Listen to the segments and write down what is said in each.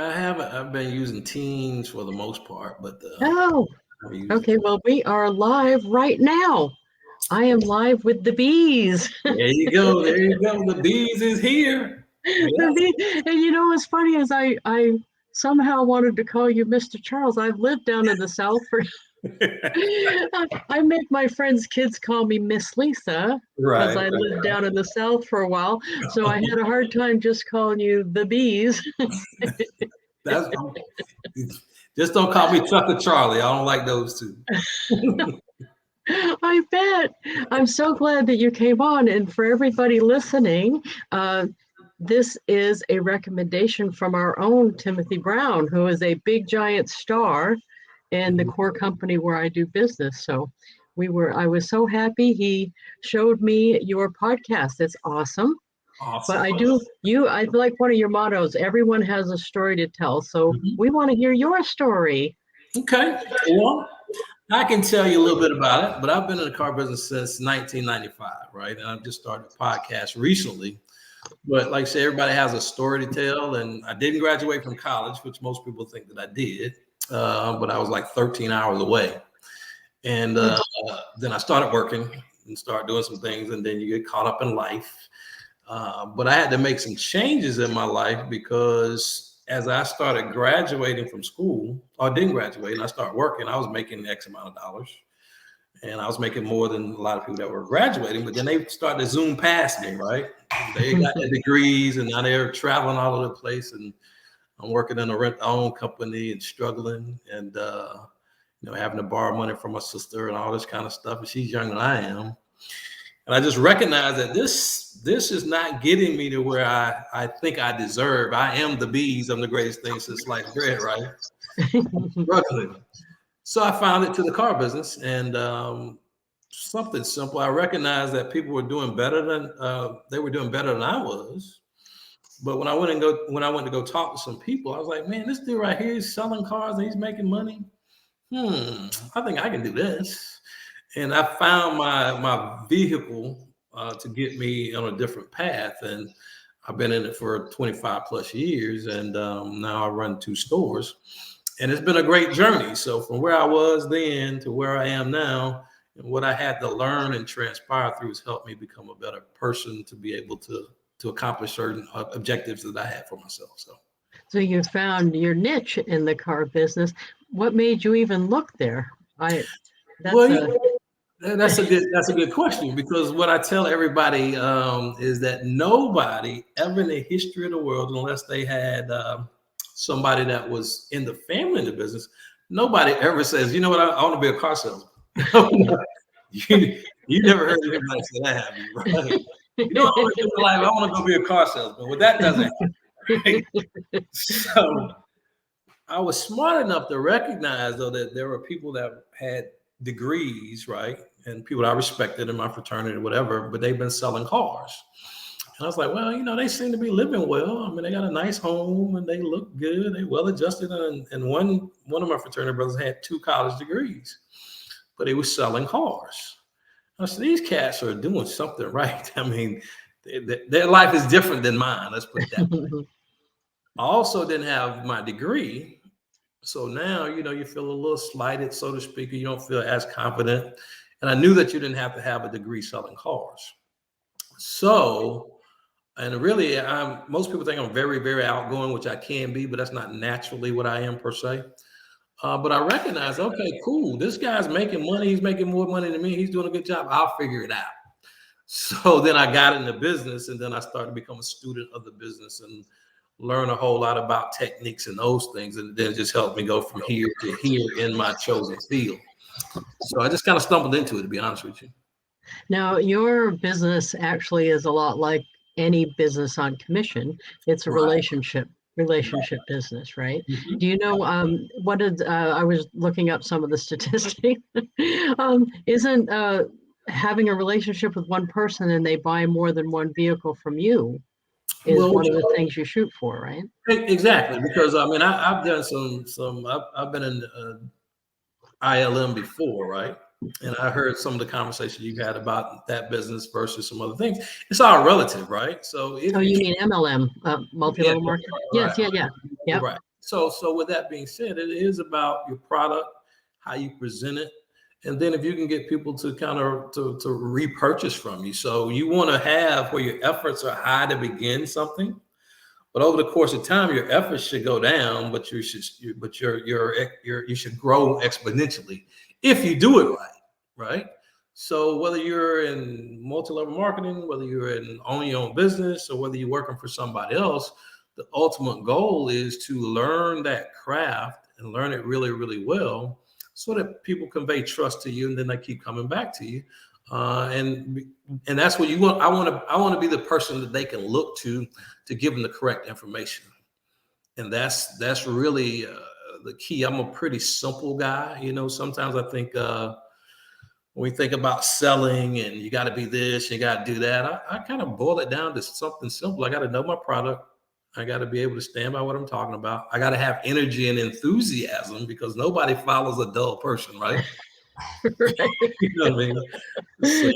I haven't. I've been using Teams for the most part, but Oh, I use it. okay. Well, we are live right now. I am live with the bees. There you go. There you go. The bees is here. The and you know what's funny is I somehow wanted to call you Mr. Charles. I've lived down in the South for Yeah. I make my friends' kids call me Miss Lisa because Right. I lived down in the South for a while. So I had a hard time just calling you the bees. That's just don't call me Chuck or Charlie. I don't like those two. I bet. I'm so glad that you came on. And for everybody listening, this is a recommendation from our own Timothy Brown, who is a big giant star in the core company where I do business. So I was so happy he showed me your podcast. It's awesome. But Awesome. I like one of your mottos, everyone has a story to tell. So Mhm. we want to hear your story. Okay. Well, I can tell you a little bit about it, but I've been in the car business since 1995, right? And I've just started a podcast recently. But like I say, everybody has a story to tell. And I didn't graduate from college, which most people think that I did. But I was like 13 hours away. And then I started working and start doing some things. And then you get caught up in life. But I had to make some changes in my life because as I started graduating from school, or didn't graduate, and I started working, I was making X amount of dollars. And I was making more than a lot of people that were graduating, but then they started to zoom past me, right? They got their degrees and now they're traveling all over the place. And I'm working in a rent-own company and struggling and, having to borrow money from my sister and all this kind of stuff. And she's younger than I am. And I just recognize that this is not getting me to where I think I deserve. I am the bees. I'm the greatest thing since sliced bread, right? Struggling. So I found it to the car business and something simple. I recognized that people were doing better than they were doing better than I was. But when I went to go talk to some people, I was like, man, this dude right here is selling cars and he's making money. I think I can do this. And I found my vehicle to get me on a different path. And I've been in it for 25 plus years. And now I run 2 stores. And it's been a great journey. So from where I was then to where I am now, and what I had to learn and transpire through has helped me become a better person to be able to accomplish certain objectives that I had for myself. So you found your niche in the car business. What made you even look there? That's Well, a that's a good question because what I tell everybody is that nobody ever in the history of the world, unless they had somebody that was in the family in the business, nobody ever says, you know what, I want to be a car salesman. you never heard anybody say that, have you? Right? You know what I want to do in life? I want to go be a car salesman. Well, that doesn't happen. Right? So I was smart enough to recognize, though, that there were people that had degrees, right? And people I respected in my fraternity or whatever, but they've been selling cars. And I was like, well, they seem to be living well. I mean, they got a nice home and they look good. They well adjusted. And one of my fraternity brothers had 2 college degrees, but he was selling cars. I said, these cats are doing something right. I mean, their life is different than mine. Let's put it that way. I also didn't have my degree. So now, you feel a little slighted, so to speak. You don't feel as confident. And I knew that you didn't have to have a degree selling cars. So, and really, most people think I'm very, very outgoing, which I can be, but that's not naturally what I am per se. But I recognize, okay, cool. This guy's making money. He's making more money than me. He's doing a good job. I'll figure it out. So then I got into business and then I started to become a student of the business and learn a whole lot about techniques and those things. And then it just helped me go from here to here in my chosen field. So I just kind of stumbled into it, to be honest with you. Now, your business actually is a lot like any business on commission. It's a Right. relationship business, right? Mhm. Do you know what did I was looking up some of the statistics? Isn't having a relationship with one person and they buy more than one vehicle from you is Well, one of the things you shoot for, right? exactly, because I mean, I've done I've been in ILM before, right? And I heard some of the conversation you had about that business versus some other things. It's all relative, right? So Oh, if you you can, mean MLM, yeah, multi-level marketing? right, Yes, yeah. Yep. right. So with that being said, it is about your product, how you present it, and then if you can get people to kind of to repurchase from you. So you want to have where your efforts are high to begin something, but over the course of time, your efforts should go down, but you should grow exponentially if you do it right, right? So whether you're in multi-level marketing, whether you're in owning your own business, or whether you're working for somebody else, the ultimate goal is to learn that craft and learn it really, really well, so that people convey trust to you, and then they keep coming back to you. And that's what you want. I want to be the person that they can look to give them the correct information, and that's really the key. I'm a pretty simple guy. Sometimes I think when we think about selling and you got to be this, you got to do that, I kind of boil it down to something simple. I got to know my product. I got to be able to stand by what I'm talking about. I got to have energy and enthusiasm, because nobody follows a dull person, right? Right. You know what I mean? So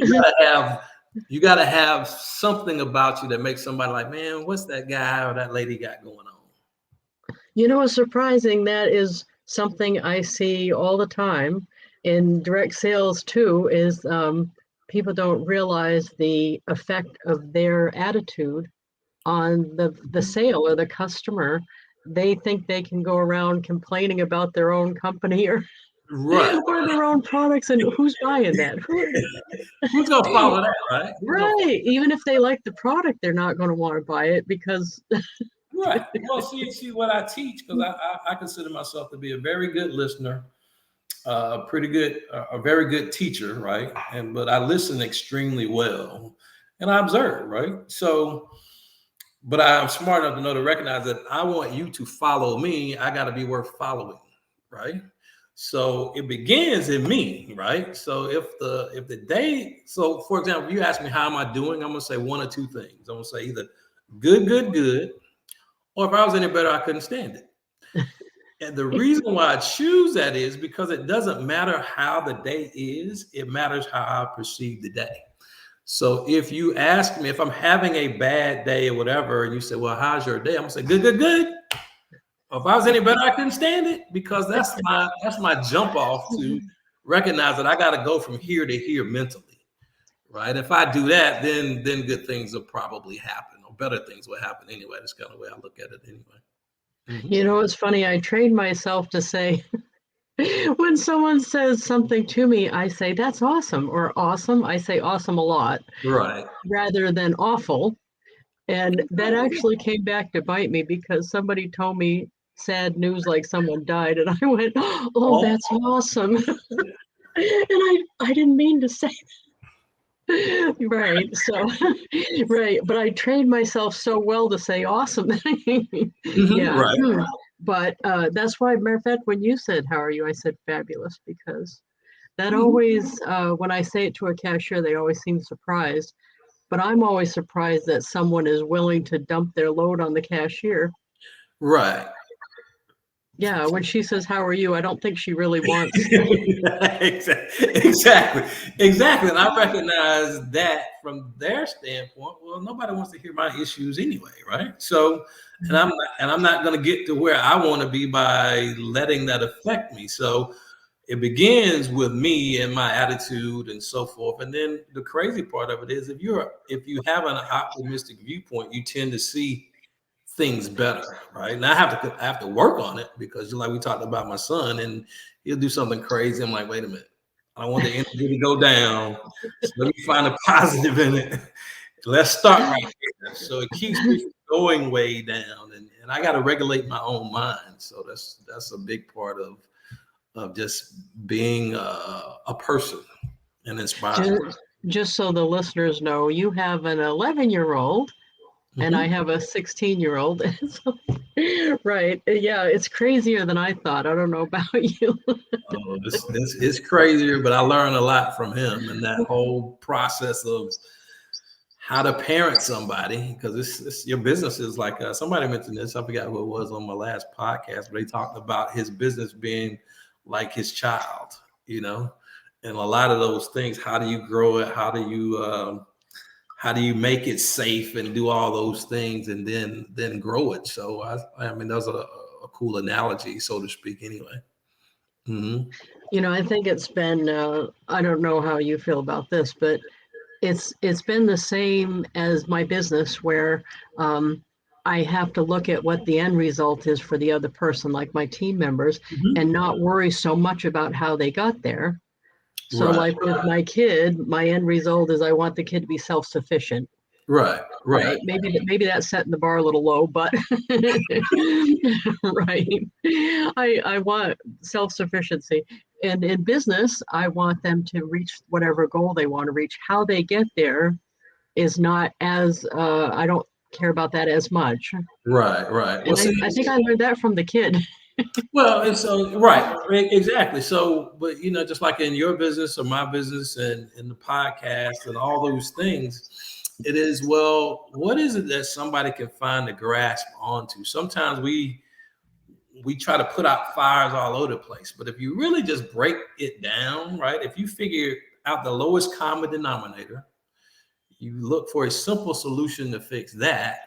you gotta have something about you that makes somebody like, man, what's that guy or that lady got going on? It's surprising. That is something I see all the time in direct sales too, is people don't realize the effect of their attitude on the sale or the customer. They think they can go around complaining about their own company or Right. or their own products, and who's buying that? Who's gonna follow that, right? Right. Even if they like the product, they're not going to want to buy it because Right. Well, see what I teach, because I consider myself to be a very good listener, a very good teacher, right? But I listen extremely well, and I observe, right? So, but I'm smart enough to know to recognize that I want you to follow me. I got to be worth following, right? So it begins in me, right? So so for example, if you ask me how am I doing, I'm gonna say one or two things. I'm gonna say either good, good, good, or if I was any better, I couldn't stand it. And the reason why I choose that is because it doesn't matter how the day is, it matters how I perceive the day. So if you ask me if I'm having a bad day or whatever, and you say, well, how's your day? I'm gonna say, good, good, good. Or if I was any better, I couldn't stand it, because that's my jump off to recognize that I got to go from here to here mentally, right? If I do that, then good things will probably happen, or better things will happen anyway. That's kind of the way I look at it anyway. It's funny. I trained myself to say, when someone says something to me, I say, that's awesome, or awesome. I say awesome a lot Right. rather than awful. And that actually came back to bite me, because somebody told me sad news like someone died, and I went, oh, that's awesome. And I didn't mean to say that. Right. So, right. But I trained myself so well to say awesome. Yeah. Right. But that's why, matter of fact, when you said, how are you? I said fabulous, because that Mhm. always, when I say it to a cashier, they always seem surprised. But I'm always surprised that someone is willing to dump their load on the cashier. Right. Yeah, when she says, how are you? I don't think she really wants. Exactly. Exactly. And I recognize that from their standpoint, well, nobody wants to hear my issues anyway, right? So, and I'm not going to get to where I want to be by letting that affect me. So it begins with me and my attitude and so forth. And then the crazy part of it is, if you have an optimistic viewpoint, you tend to see things better, right? And I have to work on it, because like we talked about my son, and he'll do something crazy. I'm like, wait a minute, I don't want the energy to go down. So let me find a positive in it. Let's start right there. So it keeps me from going way down, and I got to regulate my own mind. So that's a big part of just being a person and inspiring. Just so the listeners know, you have an 11-year-old and I have a 16-year-old. Right. Yeah, it's crazier than I thought. I don't know about you. Oh, this is crazier, but I learned a lot from him, and that whole process of how to parent somebody, because your business is like somebody mentioned this. I forgot who it was on my last podcast, but they talked about his business being like his child, and a lot of those things. How do you grow it? How do you make it safe and do all those things, and then grow it? So I mean, there's a a cool analogy, so to speak, anyway. Mm-hmm. I think it's been, I don't know how you feel about this, but it's been the same as my business where I have to look at what the end result is for the other person, like my team members, Mm-hmm. and not worry so much about how they got there. So Right. like with my kid, my end result is I want the kid to be self-sufficient. Right. Right. Maybe that's setting the bar a little low, but right. I want self-sufficiency. And in business, I want them to reach whatever goal they want to reach. How they get there is not as I don't care about that as much. Right. Well, And see, I think I learned that from the kid. well, and so right, exactly. So, but just like in your business or my business, and in the podcast and all those things, it is, well, what is it that somebody can find to grasp onto? Sometimes we try to put out fires all over the place, but if you really just break it down, right? If you figure out the lowest common denominator, you look for a simple solution to fix that,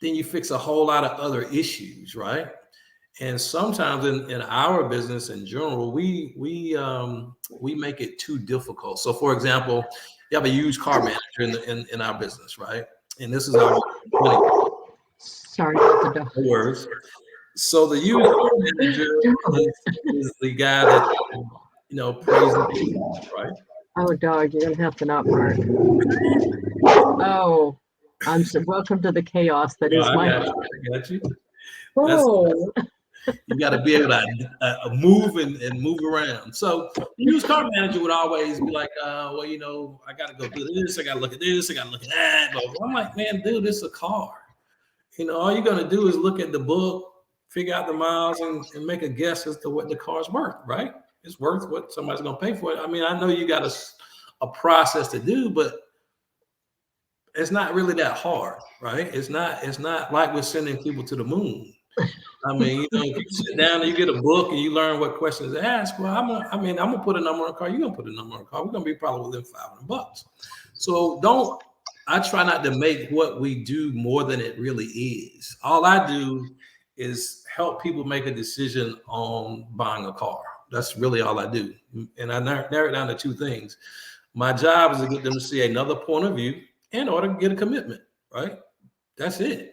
then you fix a whole lot of other issues, right? And sometimes in our business in general, we make it too difficult. So, for example, you have a used car manager in our business, right? And this is our Sorry about the dog. words. So the used car manager is the guy that praises, right? Oh, dog, you're gonna have to not bark. Oh, welcome to the chaos that No, is I my. got you. That's Oh, You got to be able to move and move around. So the used car manager would always be like, well, I got to go do this. I got to look at this. I got to look at that. Blah, blah. I'm like, man, dude, this is a car. All you're going to do is look at the book, figure out the miles, and make a guess as to what the car's worth, right? It's worth what somebody's going to pay for it. I mean, I know you got a process to do, but it's not really that hard, right? It's not like we're sending people to the moon. I mean, if you sit down and you get a book and you learn what questions to ask, well, I'm gonna put a number on a car. You're gonna put a number on a car. We're gonna be probably within $500. So I try not to make what we do more than it really is. All I do is help people make a decision on buying a car. That's really all I do. And I narrow it down to two things. My job is to get them to see another point of view in order to get a commitment, right? That's it.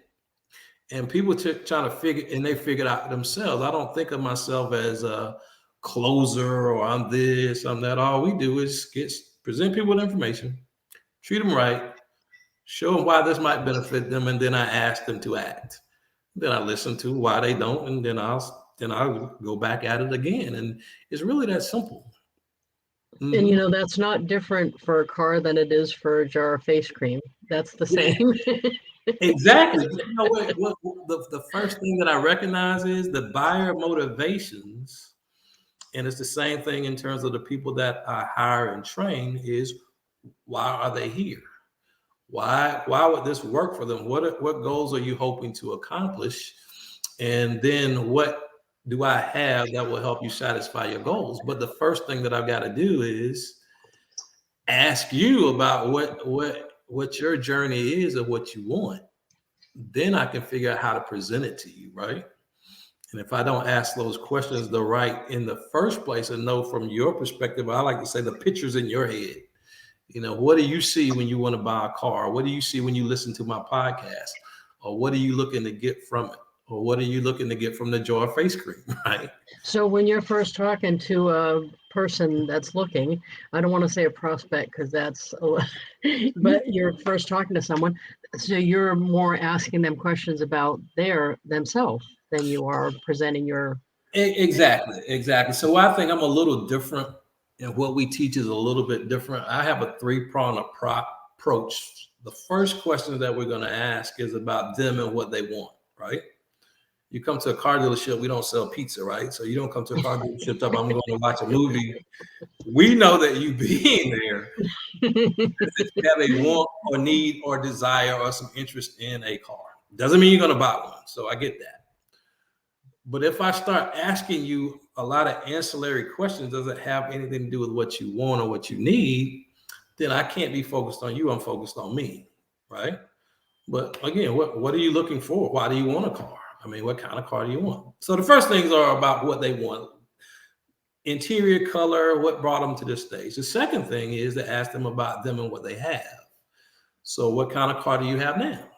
And people trying to figure it out themselves. I don't think of myself as a closer or I'm this, I'm that. All we do is present people with information, treat them right, show them why this might benefit them, and then I ask them to act. Then I listen to why they don't, and then I'll go back at it again. And it's really that simple. and that's not different for a car than it is for a jar of face cream. That's the same. Exactly. What the first thing that I recognize is the buyer motivations, and it's the same thing in terms of the people that I hire and train, is why are they here? Why would this work for them? What goals are you hoping to accomplish? And then what do I have that will help you satisfy your goals? But the first thing that I've got to do is ask you about what your journey is or what you want. Then I can figure out how to present it to you, right? And if I don't ask those questions in the first place and know from your perspective, I like to say the picture's in your head. What do you see when you want to buy a car? What do you see when you listen to my podcast? Or what are you looking to get from it? Or what are you looking to get from the jar of face cream, right? So when you're first talking to a person that's looking, I don't want to say a prospect because that's, but you're first talking to someone, so you're more asking them questions about themselves than you are presenting your. Exactly. So I think I'm a little different, and what we teach is a little bit different. I have a three-pronged approach. The first question that we're going to ask is about them and what they want, right? You come to a car dealership, we don't sell pizza, right? So you don't come to a car dealership, I'm going to watch a movie. We know that you being there, that you have a want or need or desire or some interest in a car. Doesn't mean you're going to buy one. So I get that. But if I start asking you a lot of ancillary questions, does it have anything to do with what you want or what you need? Then I can't be focused on you. I'm focused on me, right? But again, what are you looking for? Why do you want a car? I mean, what kind of car do you want? So the first things are about what they want. Interior color, what brought them to this stage. The second thing is to ask them about them and what they have. So what kind of car do you have now?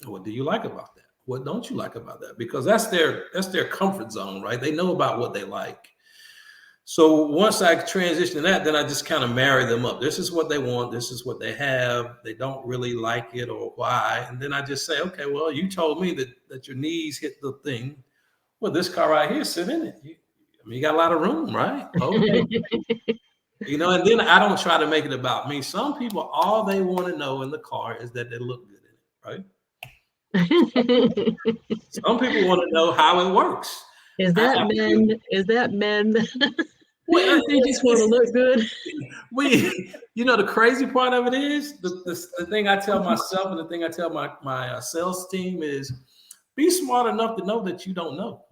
What do you like about that? What don't you like about that? Because that's their comfort zone, right? They know about what they like. So once I transition to that, then I just kind of marry them up. This is what they want. This is what they have. They don't really like it or why. And then I just say, okay, well, you told me that your knees hit the thing. Well, this car right here, sit in it. You got a lot of room, right? Okay. And then I don't try to make it about me. Some people, all they want to know in the car is that they look good in it, right? Some people want to know how it works. Is that men? Is that men? Well, they just want to look good. The crazy part of it is the thing I tell myself and the thing I tell my sales team is be smart enough to know that you don't know.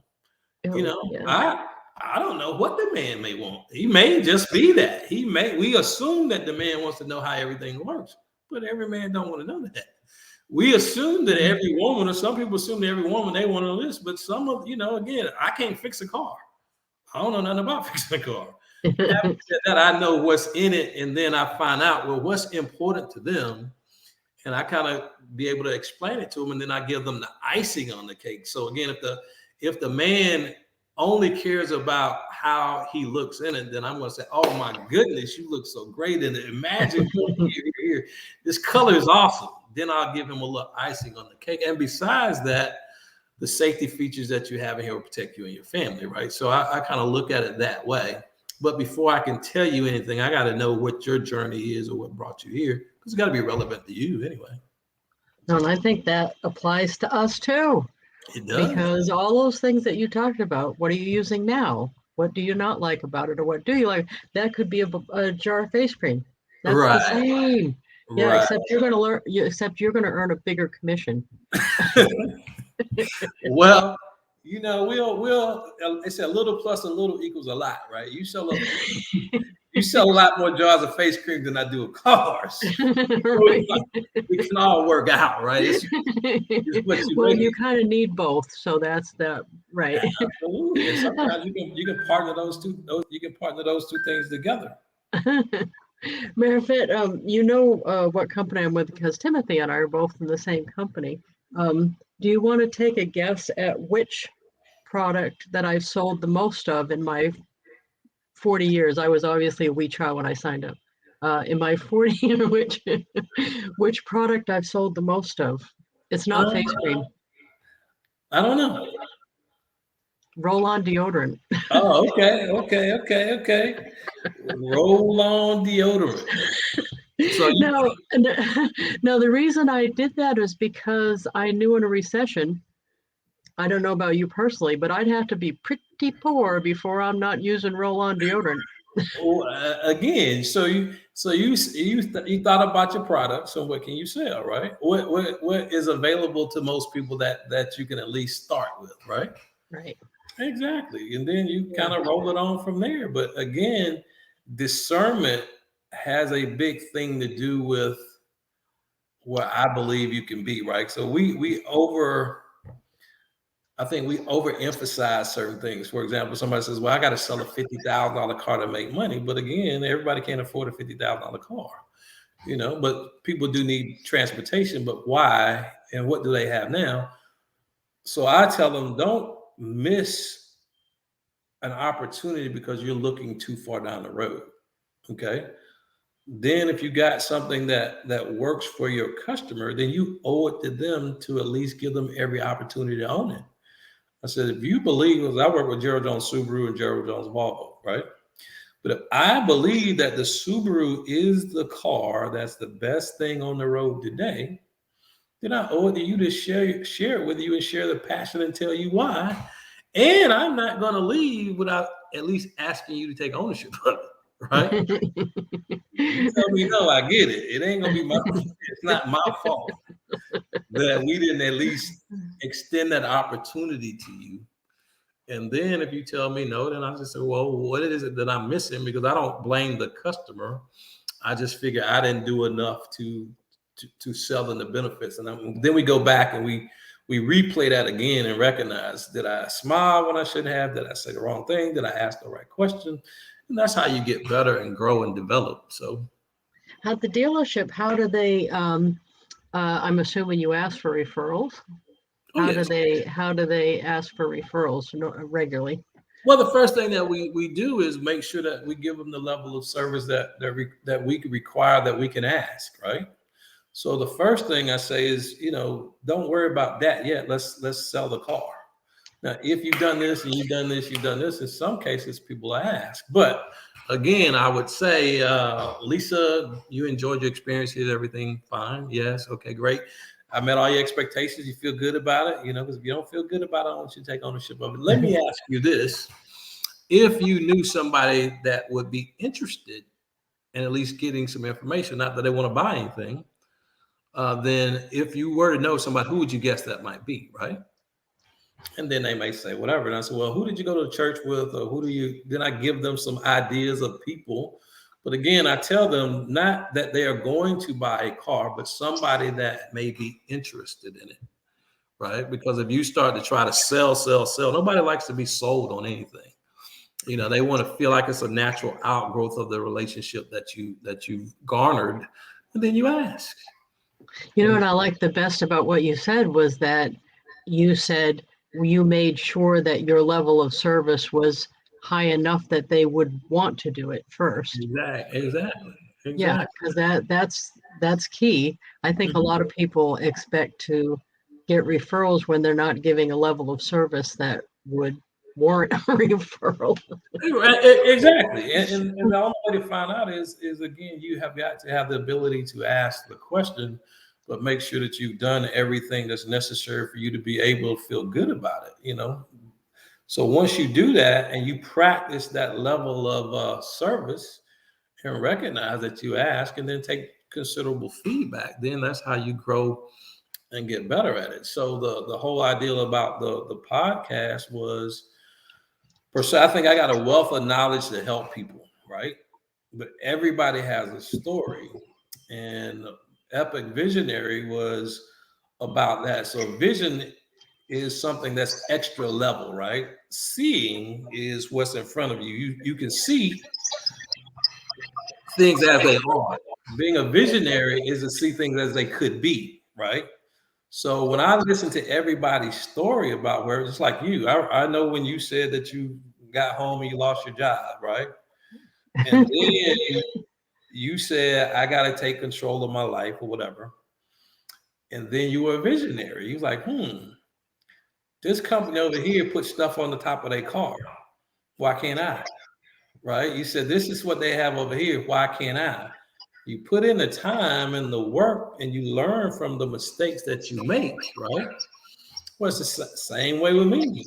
Yeah. I don't know what the man may want. He may just be that. We assume that the man wants to know how everything works, but every man don't want to know that. We assume that every woman, or some people assume that every woman, they want to know this, but some of, again, I can't fix a car. I don't know nothing about fixing a car. Having said that, I know what's in it, and then I find out, well, what's important to them, and I kind of be able to explain it to them, and then I give them the icing on the cake. So again, if the man only cares about how he looks in it, then I'm going to say, oh my goodness, you look so great in it. Imagine here. This color is awesome. Then I'll give him a little icing on the cake. And besides that, the safety features that you have in here will protect you and your family, right? So I kind of look at it that way. But before I can tell you anything, I got to know what your journey is or what brought you here, because it's got to be relevant to you anyway. And I think that applies to us too. It does. Because all those things that you talked about, what are you using now? What do you not like about it, or what do you like? That could be a jar of face cream. That's right. the same. Yeah, right. except you're going to learn. Except you're going to earn a bigger commission. Well, we'll. It's a little plus a little equals a lot, right? You sell a lot more jars of face cream than I do of cars. Right. We can all work out, right? You kind of need both, so that's that, right? Absolutely. And sometimes you can partner those two. You can partner those two things together. Matter of fact, what company I'm with, because Timothy and I are both in the same company. Do you want to take a guess at which product that I've sold the most of in my 40 years? I was obviously a wee child when I signed up. In my 40 years, which product I've sold the most of? It's not face cream. I don't know. Roll-on deodorant. Oh, okay. Roll-on deodorant. So now, the reason I did that is because I knew in a recession, I don't know about you personally, but I'd have to be pretty poor before I'm not using roll-on deodorant. Again, so you thought about your product. So what can you sell, right? What is available to most people that you can at least start with, right? Right. Exactly, and then you kind of roll it on from there. But again, discernment has a big thing to do with what I believe you can be, right? So I think we overemphasize certain things. For example, somebody says, well, I got to sell a $50,000 car to make money. But again, everybody can't afford a $50,000 car, but people do need transportation. But why? And what do they have now? So I tell them, don't miss an opportunity because you're looking too far down the road. Okay. Then if you got something that works for your customer, then you owe it to them to at least give them every opportunity to own it. I said, if you believe, because I work with Gerald Jones Subaru and Gerald Jones Volvo, right? But if I believe that the Subaru is the car that's the best thing on the road today, then I owe it to you to share it with you and share the passion and tell you why. And I'm not going to leave without at least asking you to take ownership of it, right? You tell me, no, I get it. It ain't going to be it's not my fault that we didn't at least extend that opportunity to you. And then if you tell me no, then I just say, well, what is it that I'm missing? Because I don't blame the customer. I just figure I didn't do enough to sell them the benefits. And then we go back and we we replay that again and recognize, did I smile when I shouldn't have? Did I say the wrong thing? Did I ask the right question? And that's how you get better and grow and develop. So at the dealership, how do they, I'm assuming you ask for referrals. oh, How yes. do they ask for referrals regularly? Well, the first thing that we do is make sure that we give them the level of service that we can require, that we can ask, right? So the first thing I say is, don't worry about that yet. Let's sell the car. Now, if you've done this and you've done this, you've done this, in some cases people ask. But again, I would say, Lisa, you enjoyed your experience. Is everything fine? Yes. Okay, great. I met all your expectations. You feel good about it, because if you don't feel good about it, I want you to take ownership of it. Let me ask you this. If you knew somebody that would be interested in at least getting some information, not that they want to buy anything, then if you were to know somebody, who would you guess that might be, right? And then they may say whatever. And I said, well, who did you go to church with? Or then I give them some ideas of people. But again, I tell them not that they are going to buy a car, but somebody that may be interested in it, right? Because if you start to try to sell, nobody likes to be sold on anything. They want to feel like it's a natural outgrowth of the relationship that you've garnered. And then you ask. What I like the best about what you said was that you said you made sure that your level of service was high enough that they would want to do it first. Exactly. Yeah, because that's key. I think a lot of people expect to get referrals when they're not giving a level of service that would warrant a referral. Exactly. And the only way to find out is again, you have got to have the ability to ask the question, but make sure that you've done everything that's necessary for you to be able to feel good about it, So once you do that and you practice that level of service and recognize that you ask and then take considerable feedback, then that's how you grow and get better at it. So the whole idea about the podcast was, per se, I think I got a wealth of knowledge to help people, right? But everybody has a story, and Epic Visionary was about that. So vision is something that's extra level, right? Seeing is what's in front of you. You can see things as they are. Being a visionary is to see things as they could be, right? So when I listen to everybody's story about where, just like you, I know when you said that you got home and you lost your job, right? And then you said, I got to take control of my life or whatever. And then you were a visionary. You was like, this company over here puts stuff on the top of their car. Why can't I? Right? You said, this is what they have over here. Why can't I? You put in the time and the work and you learn from the mistakes that you make, right? Well, it's the same way with me.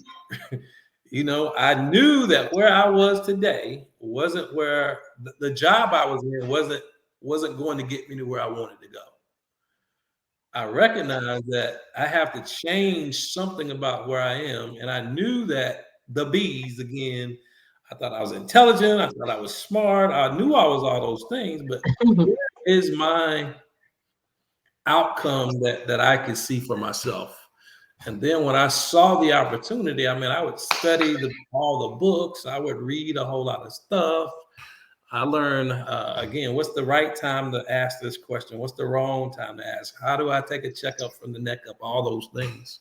I knew that where I was today wasn't where the job I was in wasn't going to get me to where I wanted to go. I recognized that I have to change something about where I am. And I knew that the bees, again, I thought I was intelligent. I thought I was smart. I knew I was all those things, but where is my outcome that I could see for myself? And then when I saw the opportunity, I would study all the books. I would read a whole lot of stuff. I learned, again, what's the right time to ask this question? What's the wrong time to ask? How do I take a checkup from the neck up? All those things.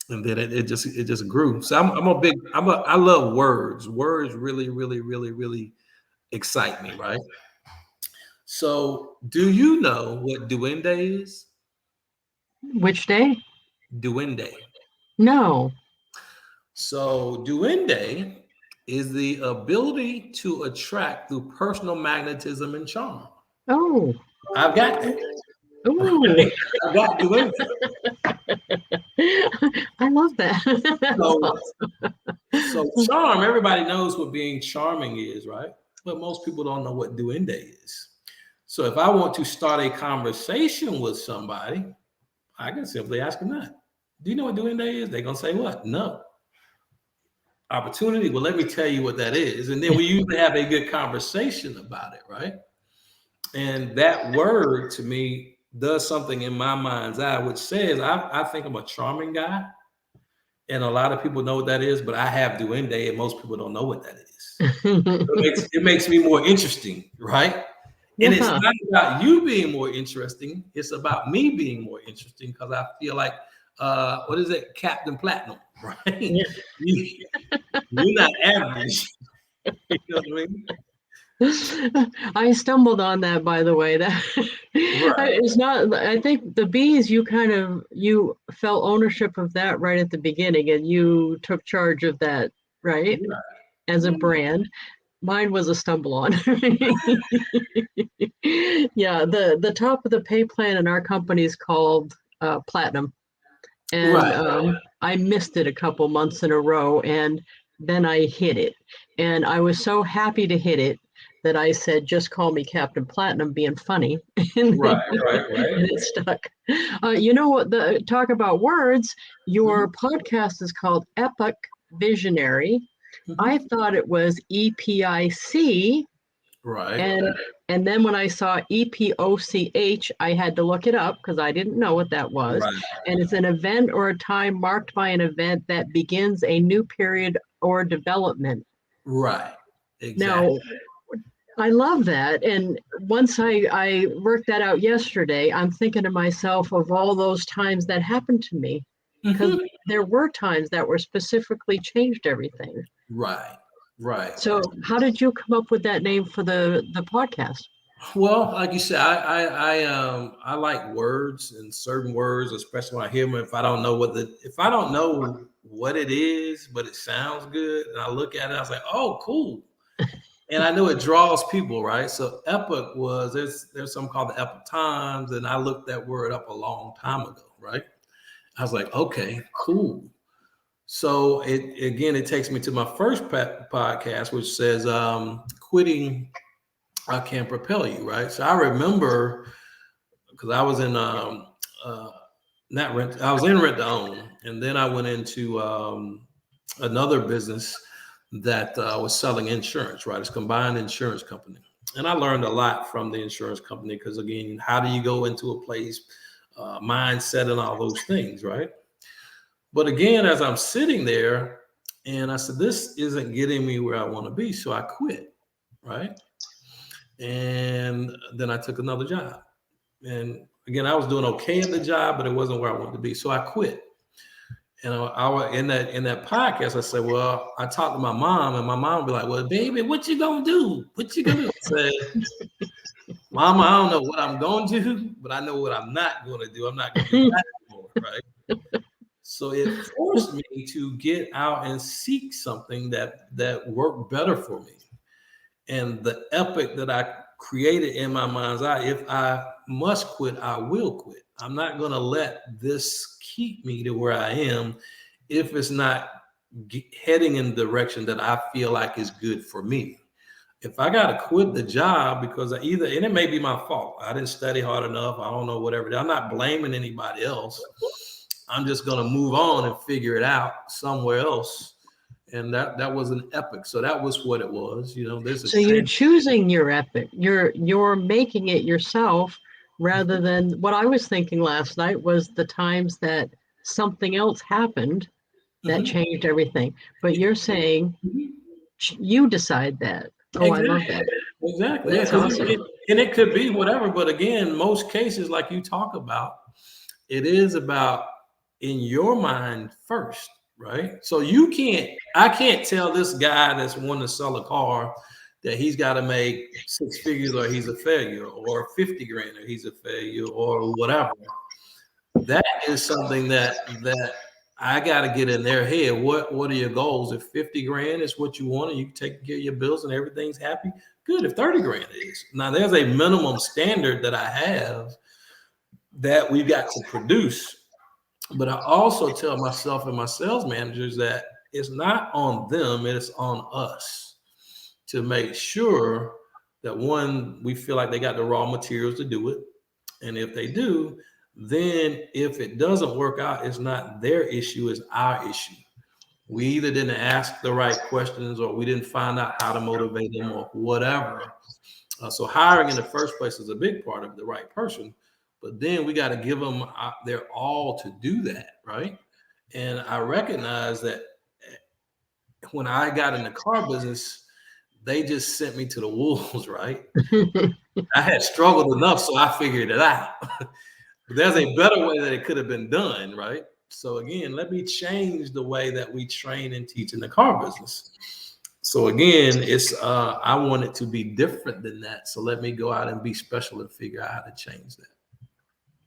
And then it just grew. So I love words. Words really, really, really, really excite me, right? So do you know what duende is? Which day? Duende. No. So duende is the ability to attract through personal magnetism and charm. Oh. I've got that. Ooh. I've got duende. I love that. So charm, everybody knows what being charming is, right? But most people don't know what duende is. So if I want to start a conversation with somebody, I can simply ask them that. Do you know what duende is? They're going to say what? No. Opportunity? Well, let me tell you what that is. And then we usually have a good conversation about it, right? And that word to me does something in my mind's eye, which says I think I'm a charming guy. And a lot of people know what that is, but I have duende, and most people don't know what that is. It makes me more interesting, right? And it's Yeah. not about you being more interesting. It's about me being more interesting because I feel like, what is it, Captain Platinum, right? Yeah. You, you're not average. You know what I mean? I stumbled on that, by the way. That Right, it's not. I think the bees. You felt ownership of that right at the beginning, and you took charge of that, right, right. as a Yeah, brand. Mine was a stumble on. Yeah, the top of the pay plan in our company is called Platinum, and right, I missed it a couple months in a row, and then I hit it, and I was so happy to hit it that I said, "Just call me Captain Platinum," being funny, and right, then right, right. and it stuck. You know what? The talk about words. Your Mhm, podcast is called Epic Visionary. I mhm. thought it was EPIC, Right, and and then when I saw EPOCH, I had to look it up because I didn't know what that was. right, And it's an event or a time marked by an event that begins a new period or development. right. Exactly. Now, I love that. And once I worked that out yesterday, I'm thinking to myself of all those times that happened to me because Mhm. there were times that were specifically changed everything. Right, right. So, how did you come up with that name for the podcast? Well, like you said, I like words and certain words, especially when I hear them. If I don't know what it is, but it sounds good, and I look at it, I was like, oh, cool. And I know it draws people, right? So epic was there's something called the Epic Times, and I looked that word up a long time ago, right? I was like, okay, cool. So it takes me to my first podcast, which says quitting can propel you, right? So I remember because I was in uh, not rent, I was in rent to own, and then I went into another business that was selling insurance, right? It's a combined insurance company, and I learned a lot from the insurance company because again, how do you go into a place, mindset, and all those things, right? But again, as I'm sitting there, and I said, this isn't getting me where I want to be, so I quit, right? And then I took another job. And again, I was doing okay at the job, but it wasn't where I wanted to be. So I quit. And in that podcast, I said, well, I talked to my mom, and my mom would be like, well, baby, what you gonna do? What you gonna do? I said, Mama, I don't know what I'm going to do, but I know what I'm not going to do. I'm not going to do that anymore, right? So it forced me to get out and seek something that worked better for me. And the epic that I created in my mind's eye, if I must quit, I will quit. I'm not going to let this keep me to where I am if it's not heading in the direction that I feel like is good for me. If I got to quit the job because and it may be my fault, I didn't study hard enough, I don't know, whatever. I'm not blaming anybody else. I'm just going to move on and figure it out somewhere else. And that was an epic. So that was what it was. There's a So you're change. choosing your epic. You're making it yourself rather than what I was thinking last night was the times that something else happened that Mhm. changed everything. But you're saying Mhm. you decide that. Oh, I love Exactly. that. Exactly. Yeah, That's because awesome. it could be whatever. But again, most cases, like you talk about, it is about in your mind first, right? So I can't tell this guy that's wanting to sell a car that he's got to make six figures or he's a failure, or 50 grand or he's a failure, or whatever. That is something that I got to get in their head. What are your goals? If 50 grand is what you want and you can take care of your bills and everything's happy, good. If 30 grand is. Now there's a minimum standard that I have that we've got to produce. But I also tell myself and my sales managers that it's not on them, it's on us to make sure that one, we feel like they got the raw materials to do it. And if they do, then if it doesn't work out, it's not their issue, it's our issue. We either didn't ask the right questions or we didn't find out how to motivate them or whatever. So hiring in the first place is a big part of the right person. but then we got to give them their all to do that, right? And I recognize that when I got in the car business, they just sent me to the wolves, right? I had struggled enough, so I figured it out. But there's a better way that it could have been done, right? So again, let me change the way that we train and teach in the car business. So again, it's I want it to be different than that. So let me go out and be special and figure out how to change that.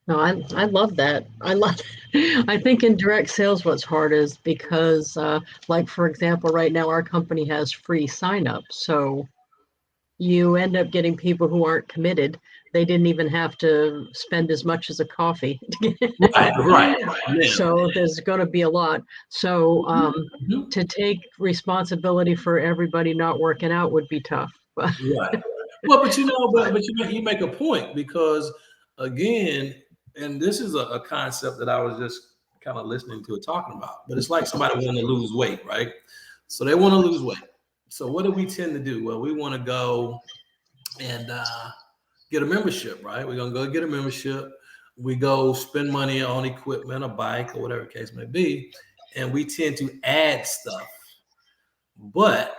No, I love that. I think in direct sales, what's hard is because, like, for example, right now our company has free sign-up. So you end up getting people who aren't committed. They didn't even have to spend as much as a coffee. Right. Yeah. So there's going to be a lot. So Mhm. to take responsibility for everybody not working out would be tough. Right. Well, but you make a point because again, and this is a concept that I was just kind of listening to it talking about, but it's like somebody wanting to lose weight, right? So they want to lose weight. So what do we tend to do? Well, we want to go and get a membership, right? We're gonna go get a membership. We go spend money on equipment, a bike, or whatever the case may be, and we tend to add stuff. But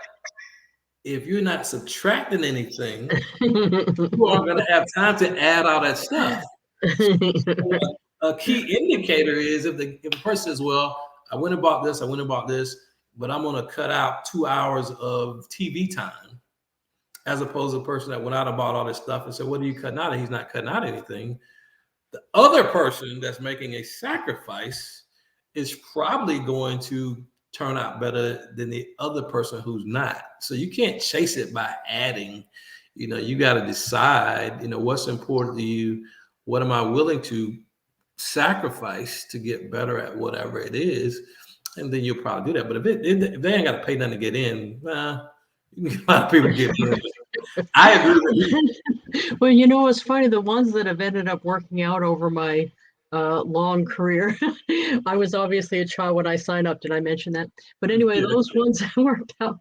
if you're not subtracting anything, you aren't going to have time to add all that stuff. A key indicator is if a person says, "Well, I went and bought this, but I'm going to cut out 2 hours of TV time," as opposed to a person that went out and bought all this stuff and said, "What are you cutting out?" And he's not cutting out anything. The other person that's making a sacrifice is probably going to turn out better than the other person who's not. So you can't chase it by adding. You got to decide, what's important to you. What am I willing to sacrifice to get better at whatever it is? And then you'll probably do that. But if they ain't got to pay nothing to get in, you can get a lot of people get in. I agree with you. Well, it's funny. The ones that have ended up working out over my long career. I was obviously a child when I signed up. Did I mention that? But anyway, those ones that worked out,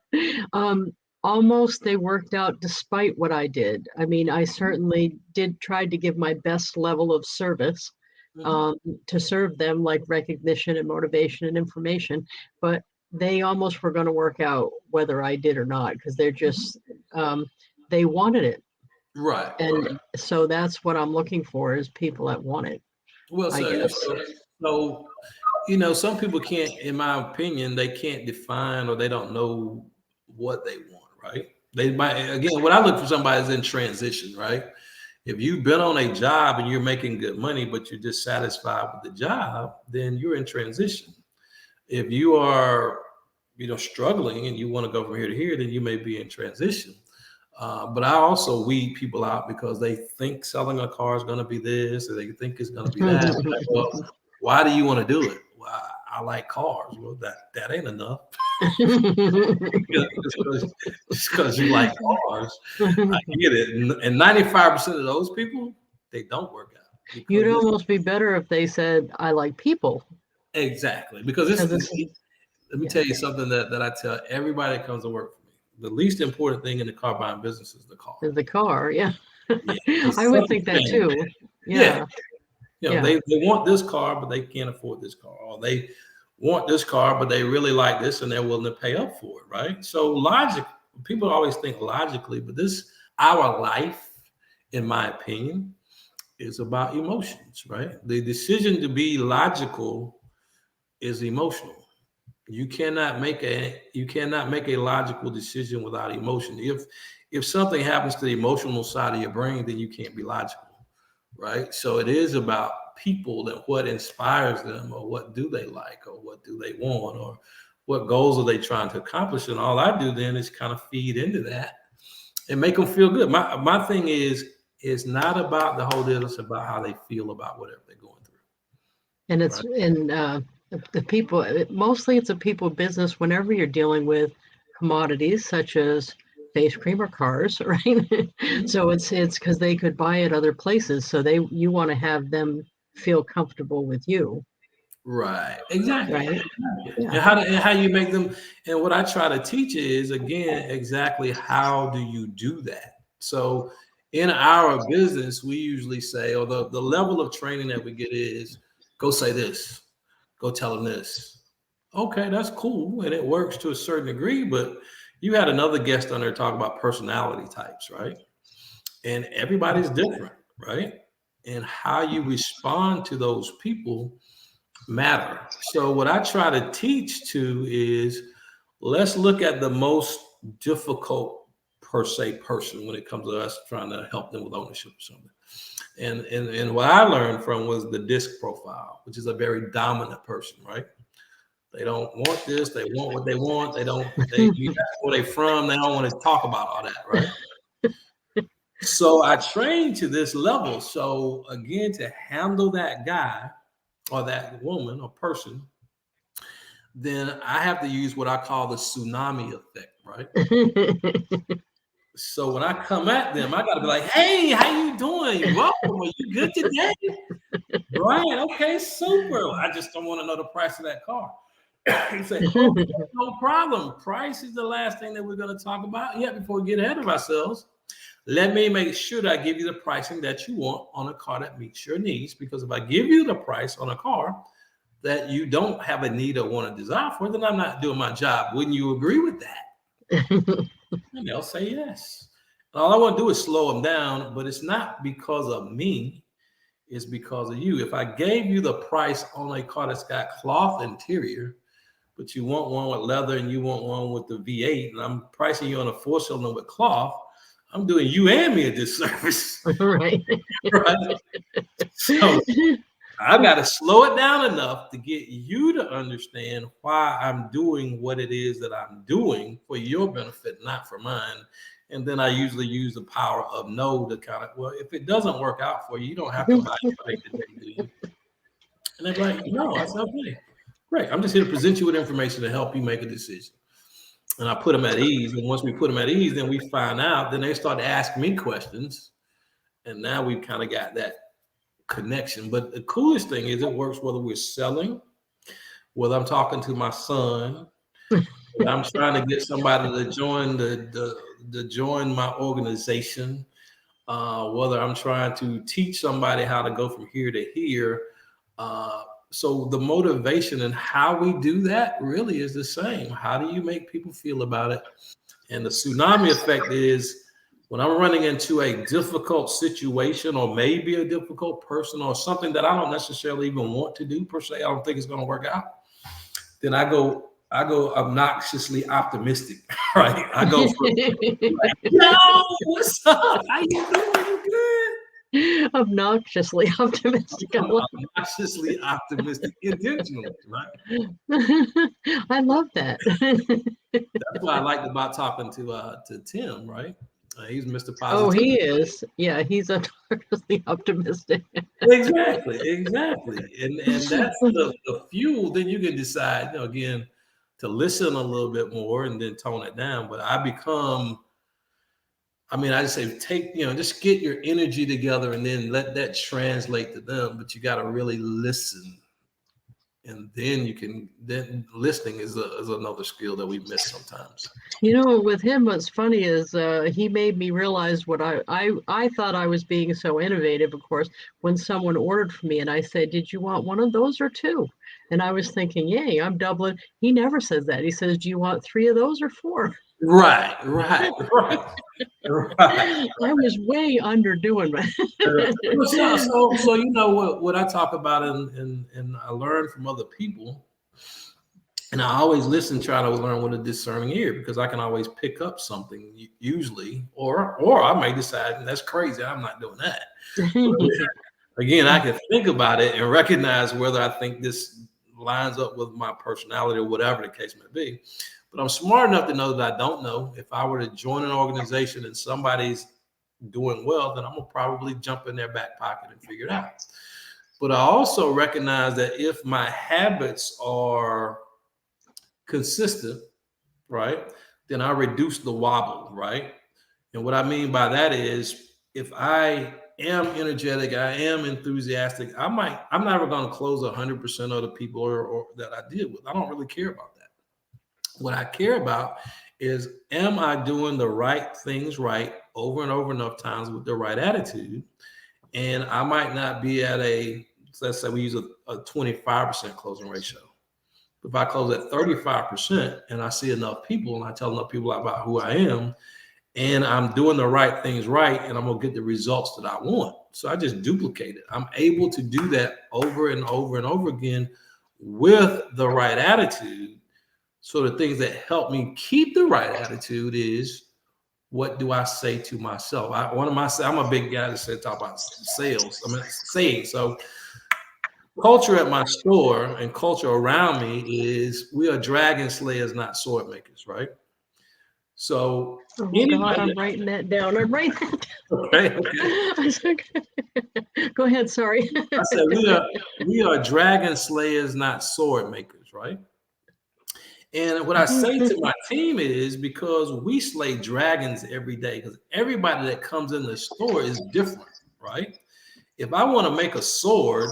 almost they worked out despite what I did. I mean, I certainly did try to give my best level of service to serve them, like recognition and motivation and information. But they almost were going to work out whether I did or not because they're just they wanted it. Right. And so that's what I'm looking for is people that want it. Well, I guess. Some people can't, in my opinion, they can't define or they don't know what they want, right? They might, again, when I look for somebody is in transition, right? If you've been on a job and you're making good money, but you're dissatisfied with the job, then you're in transition. If you are, struggling and you want to go from here to here, then you may be in transition. But I also weed people out because they think selling a car is going to be this, or they think it's going to be that. Like, well, why do you want to do it? Well, I like cars. Well, that ain't enough. Just because you like cars, I get it. And 95% of those people, they don't work out. You'd almost be better if they said, "I like people." Exactly, because let me tell you something that I tell everybody that comes to work for me. The least important thing in the car buying business is the car. The car, yeah. Yeah, I would think that too. Yeah. They want this car, but they can't afford this car. Or they want this car, but they really like this and they're willing to pay up for it, right? So people always think logically, but our life, in my opinion, is about emotions, right? The decision to be logical is emotional. You cannot make a logical decision without emotion. If something happens to the emotional side of your brain, then you can't be logical, right? So it is about people and what inspires them, or what do they like, or what do they want, or what goals are they trying to accomplish. And all I do then is kind of feed into that and make them feel good. My thing is not about the whole deal. It's about how they feel about whatever they're going through. And it's the people, mostly it's a people business whenever you're dealing with commodities such as face cream or cars, right? So it's because they could buy it other places. So you want to have them feel comfortable with you. Right. Exactly. Right. Yeah. And how you make them. And what I try to teach is, again, exactly how do you do that? So In our business, we usually say, or the level of training that we get is go say this, go tell them this. Okay, that's cool. And it works to a certain degree, but you had another guest on there talk about personality types, right? And everybody's different, right? And how you respond to those people matter. So what I try to teach to is let's look at the most difficult per se person when it comes to us trying to help them with ownership or something. And what I learned from was the disc profile, which is a very dominant person, right? They don't want this, they want what they want, you ask where they from, they don't want to talk about all that, right? So I trained to this level. So again, to handle that guy or that woman or person, then I have to use what I call the tsunami effect, right? So when I come at them, I got to be like, "Hey, how you doing? Welcome. Are you good today? Right? Okay, super. I just don't want to know the price of that car." He said, "Okay, no problem. Price is the last thing that we're going to talk about. Yeah, before we get ahead of ourselves, let me make sure that I give you the pricing that you want on a car that meets your needs. Because if I give you the price on a car that you don't have a need or want to desire for, then I'm not doing my job. Wouldn't you agree with that?" And they'll say yes. And all I want to do is slow them down, but it's not because of me. It's because of you. If I gave you the price on a car that's got cloth interior, but you want one with leather and you want one with the V8, and I'm pricing you on a 4-cylinder with cloth, I'm doing you and me a disservice. Right. Right? So I got to slow it down enough to get you to understand why I'm doing what it is that I'm doing for your benefit, not for mine. And then I usually use the power of no to kind of, well, if it doesn't work out for you, you don't have to buy it today, do you? And they're like, no, I said, okay, great. I'm just here to present you with information to help you make a decision. And I put them at ease. And once we put them at ease, then we find out, then they start to ask me questions. And now we've kind of got that connection. But the coolest thing is it works whether we're selling, whether I'm talking to my son, whether I'm trying to get somebody to join join my organization, whether I'm trying to teach somebody how to go from here to here. So the motivation and how we do that really is the same. How do you make people feel about it? And the tsunami effect is when I'm running into a difficult situation or maybe a difficult person or something that I don't necessarily even want to do per se, I don't think it's going to work out, then I go obnoxiously optimistic, right? I go from like, yo, what's up? How you doing? You good? Obnoxiously optimistic. I love, Obnoxiously optimistic intentionally, right? I love that. That's what I liked about talking to Tim, right? He's Mr. Oh, he Positivity. is. Yeah, he's obnoxiously optimistic. Exactly. And that's the fuel. Then you can decide, again, to listen a little bit more and then tone it down. But I just say just get your energy together and then let that translate to them. But you got to really listen. And then listening is another skill that we miss sometimes. With him, what's funny is he made me realize what I thought I was being so innovative, of course, when someone ordered for me and I said, "Did you want one of those or two?" And I was thinking, "Yay, I'm doubling." He never says that. He says, "Do you want 3 of those or 4?" Right. I was way underdoing it. So what I talk about and I learn from other people, and I always listen, try to learn with a discerning ear because I can always pick up something usually, or I may decide that's crazy, I'm not doing that. Again, I can think about it and recognize whether I think this lines up with my personality or whatever the case may be. But I'm smart enough to know that I don't know. If I were to join an organization and somebody's doing well, then I'm gonna probably jump in their back pocket and figure it out. But I also recognize that if my habits are consistent, right, then I reduce the wobble, right? And what I mean by that is if I am energetic, I am enthusiastic, I'm never going to close 100% of the people or that I deal with. I don't really care about that. What I care about is, am I doing the right things right over and over enough times with the right attitude, and I might not be at let's say we use a 25% closing ratio. If I close at 35% and I see enough people and I tell enough people about who I am and I'm doing the right things right, and I'm going to get the results that I want. So I just duplicate it. I'm able to do that over and over and over again with the right attitude. So the things that help me keep the right attitude is, what do I say to myself? I'm a big guy that talk about sales. Saying. So culture at my store and culture around me is, we are dragon slayers, not sword makers, right? So God, I'm writing that down. Okay. Go ahead, sorry. I said we are dragon slayers, not sword makers, right? And what I say to my team is, because we slay dragons every day, because everybody that comes in the store is different, right? If I want to make a sword,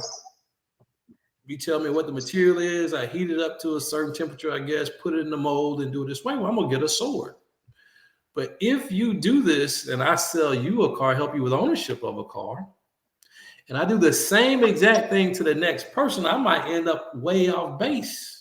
you tell me what the material is, I heat it up to a certain temperature, I guess, put it in the mold and do it this way, well, I'm going to get a sword. But if you do this and I sell you a car, help you with ownership of a car, and I do the same exact thing to the next person, I might end up way off base.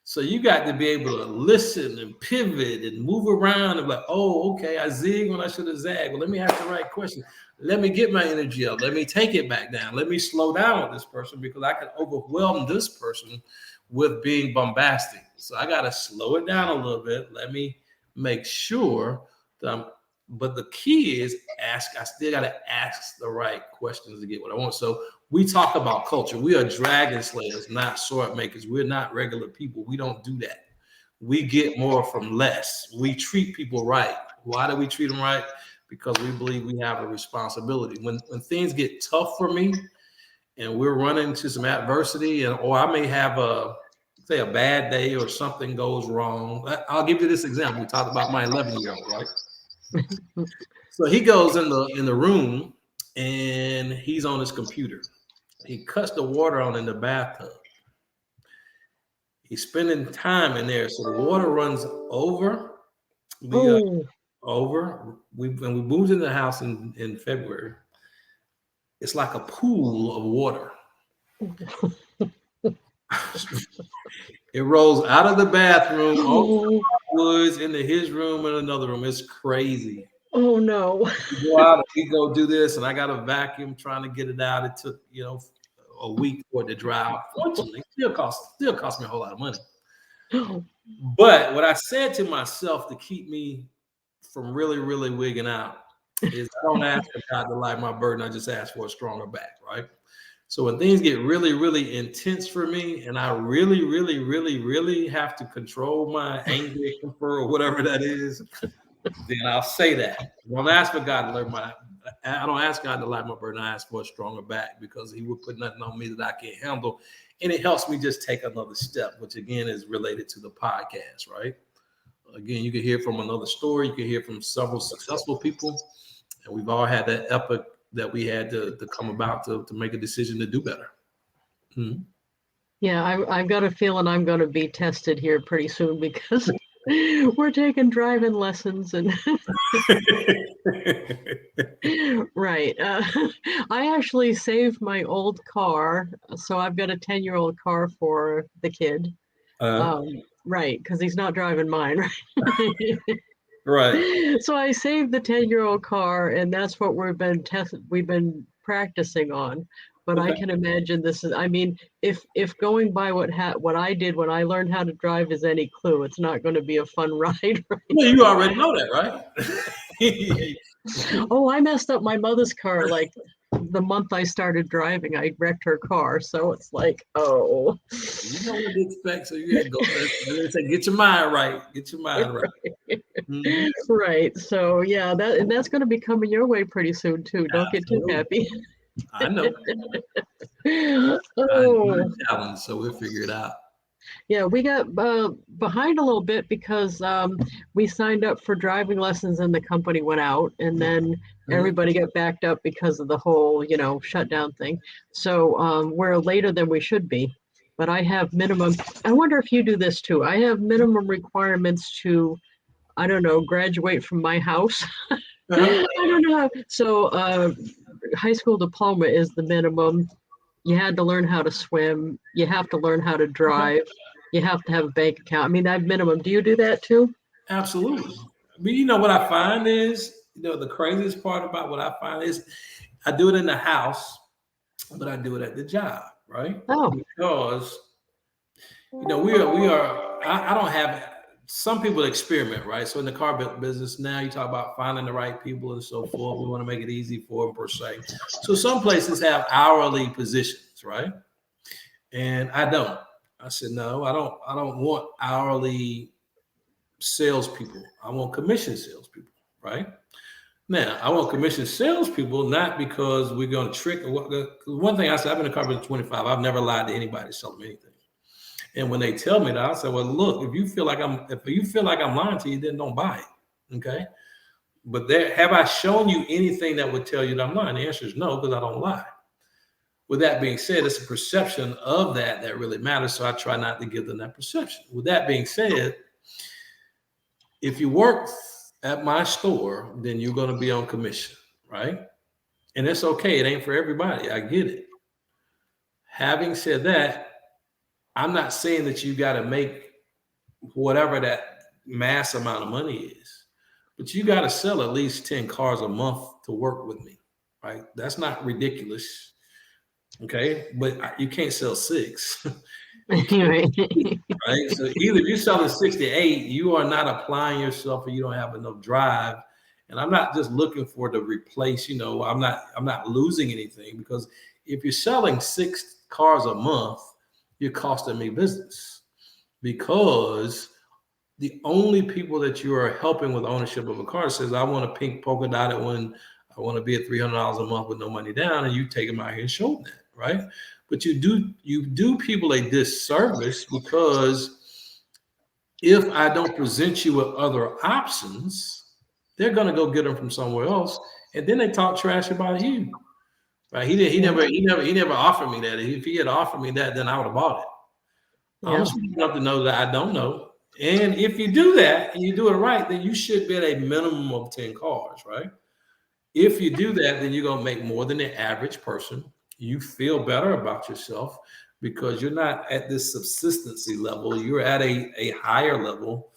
So you got to be able to listen and pivot and move around and be like, oh, okay, I zig when I should have zagged. Well, let me ask the right question. Let me get my energy up. Let me take it back down. Let me slow down with this person, because I can overwhelm this person with being bombastic. So I got to slow it down a little bit. Let me make sure that but the key is I still got to ask the right questions to get what I want. So we talk about culture. We are dragon slayers, not sword makers. We're not regular people. We don't do that. We get more from less. We treat people right. Why do we treat them right? Because we believe we have a responsibility. When things get tough for me and we're running into some adversity, or I may have a bad day or something goes wrong. I'll give you this example. We talked about my 11-year-old, right? So he goes in the room and he's on his computer. He cuts the water on in the bathtub. He's spending time in there, so the water runs over. When we moved into the house in February, it's like a pool of water. It rolls out of the bathroom, over the woods, into his room and another room. It's crazy. Oh no. We go out, we go do this, and I got a vacuum trying to get it out. It took, a week for it to dry out. Fortunately, still cost me a whole lot of money. But what I said to myself to keep me from really, really wigging out is, I don't ask for God to lighten my burden. I just ask for a stronger back, right? So when things get really, really intense for me, and I really, really, really, really have to control my anger or whatever that is, then I'll say that. I don't ask for God to lighten my burden. I ask for a stronger back, because He would put nothing on me that I can't handle. And it helps me just take another step, which again is related to the podcast, right? Again, you can hear from another story. You can hear from several successful people. And we've all had that epic that we had to come about to make a decision to do better. Mm-hmm. Yeah, I've got a feeling I'm going to be tested here pretty soon, because we're taking driving lessons and right. I actually saved my old car, so I've got a 10-year-old car for the kid. Right, because he's not driving mine, right? Right. So I saved the 10-year-old car, and that's what we've been practicing on. But okay. I can imagine this is, I mean, if going by what I did when I learned how to drive is any clue, it's not going to be a fun ride. Right? Well, you already know that, right? Oh, I messed up my mother's car like the month I started driving. I wrecked her car, so it's like, oh. You know what to expect, so you gotta go. Say, get your mind right. Get your mind right. Mm-hmm. Right. So yeah, that's going to be coming your way pretty soon too. Don't get too happy. I know. Oh. Challenge, so we'll figure it out. Yeah, we got behind a little bit because we signed up for driving lessons and the company went out, and then everybody got backed up because of the whole, shutdown thing. So we're later than we should be. But I have minimum. I wonder if you do this too. I have minimum requirements to, I don't know, graduate from my house. Uh-huh. I don't know. So, high school diploma is the minimum. You had to learn how to swim. You have to learn how to drive. You have to have a bank account. I mean, that minimum. Do you do that too? Absolutely. But you know what I find is, the craziest part about what I find is I do it in the house, but I do it at the job, right? Oh, Because we are. I don't have. Some people experiment, right? So in the car business now, you talk about finding the right people and so forth. We want to make it easy for them per se. So some places have hourly positions, right? And I don't. I said no. I don't. I don't want hourly salespeople. I want commission salespeople, right? Now, I want commission salespeople, not because we're going to trick. One thing I said, I've been in the car business 25. I've never lied to anybody to sell them anything. And when they tell me that, I say, well, look, if you feel like I'm lying to you, then don't buy it. Okay. But have I shown you anything that would tell you that I'm lying? The answer is no, because I don't lie. With that being said, it's a perception of that really matters. So I try not to give them that perception. With that being said, if you work at my store, then you're going to be on commission, right? And it's okay. It ain't for everybody. I get it. Having said that, I'm not saying that you got to make whatever that mass amount of money is, but you got to sell at least 10 cars a month to work with me, right? That's not ridiculous. Okay. But you can't sell six. right. Right. So either you're selling 68, you are not applying yourself or you don't have enough drive. And I'm not just looking for to replace, I'm not losing anything, because if you're selling 6 cars a month, you're costing me business, because the only people that you are helping with ownership of a car says, I want a pink polka dotted one. I want to be at $300 a month with no money down. And you take them out here and show them that. Right. But you do people a disservice, because if I don't present you with other options, they're going to go get them from somewhere else. And then they talk trash about you. Right. He never offered me that. If he had offered me that, then I would have bought it. I'm Yeah. smart enough to know that I don't know. And if you do that and you do it right, then you should be at a minimum of 10 cars, right? If you do that, then you're going to make more than the average person. You feel better about yourself because you're not at this subsistency level. You're at a higher level.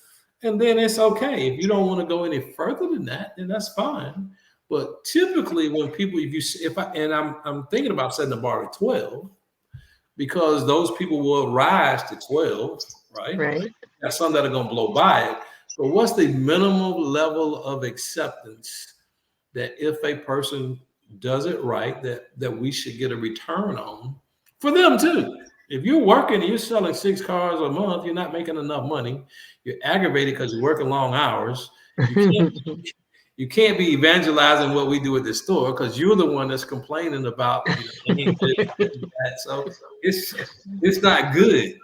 And then it's okay. If you don't want to go any further than that, then that's fine. But typically when people, I'm thinking about setting the bar at 12, because those people will rise to 12, right? Right. Got some that are going to blow by it. But what's the minimum level of acceptance that if a person does it right, that we should get a return on for them too? If you're working and you're selling 6 cars a month, you're not making enough money. You're aggravated because you're working long hours. You can't be evangelizing what we do at the store, because you're the one that's complaining about that. So it's not good.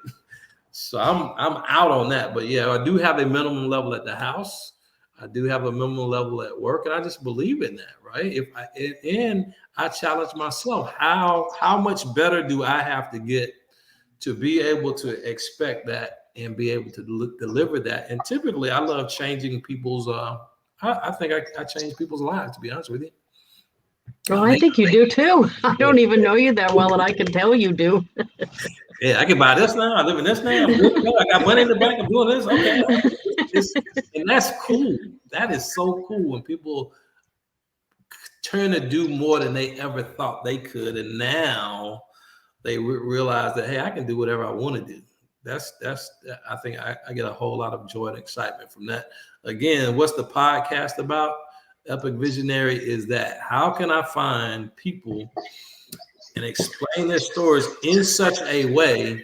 So I'm out on that. But yeah, I do have a minimum level at the house. I do have a minimum level at work, and I just believe in that, right? And I challenge myself, how much better do I have to get to be able to expect that and be able to deliver that? And typically, I love changing people's. I think I change people's lives, to be honest with you. Well, I think you do too. I don't even know you that well, and I can tell you do. Yeah, I can buy this now. I live in this now. I'm good to go. I got money in the bank. I'm doing this. Okay. And that's cool. That is so cool when people turn to do more than they ever thought they could. And now they realize that, hey, I can do whatever I want to do. I think I get a whole lot of joy and excitement from that. Again, what's the podcast about? Epic Visionary is that how can I find people and explain their stories in such a way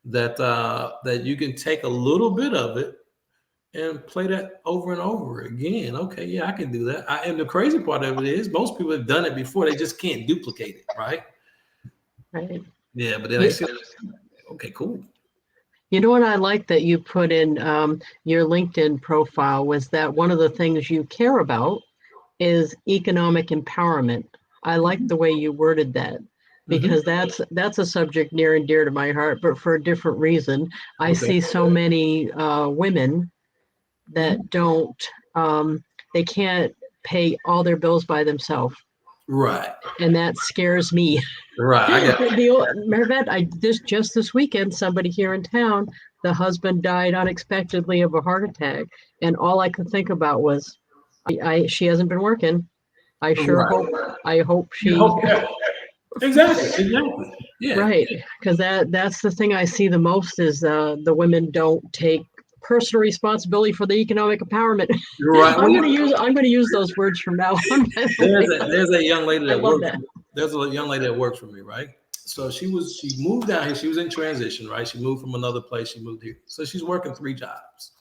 that that you can take a little bit of it and play that over and over again. Okay, yeah, I can do that. And the crazy part of it is most people have done it before. They just can't duplicate it, right? Right. Yeah, but then they say, okay, cool. You know what I like that you put in your LinkedIn profile was that one of the things you care about is economic empowerment. I like the way you worded that, because that's a subject near and dear to my heart, but for a different reason. I see so many women that don't, they can't pay all their bills by themselves. Right. And that scares me. Right. I got Just this weekend, somebody here in town, the husband died unexpectedly of a heart attack. And all I could think about was, she hasn't been working. I hope she. Exactly. Yeah. Right. Because that's the thing I see the most is the women don't take personal responsibility for the economic empowerment. Right. I'm going to use those words from now on. There's a young lady that works. that. There's a young lady that works for me, right? So she moved down here. She was in transition, right? She moved from another place. She moved here. So she's working 3 jobs.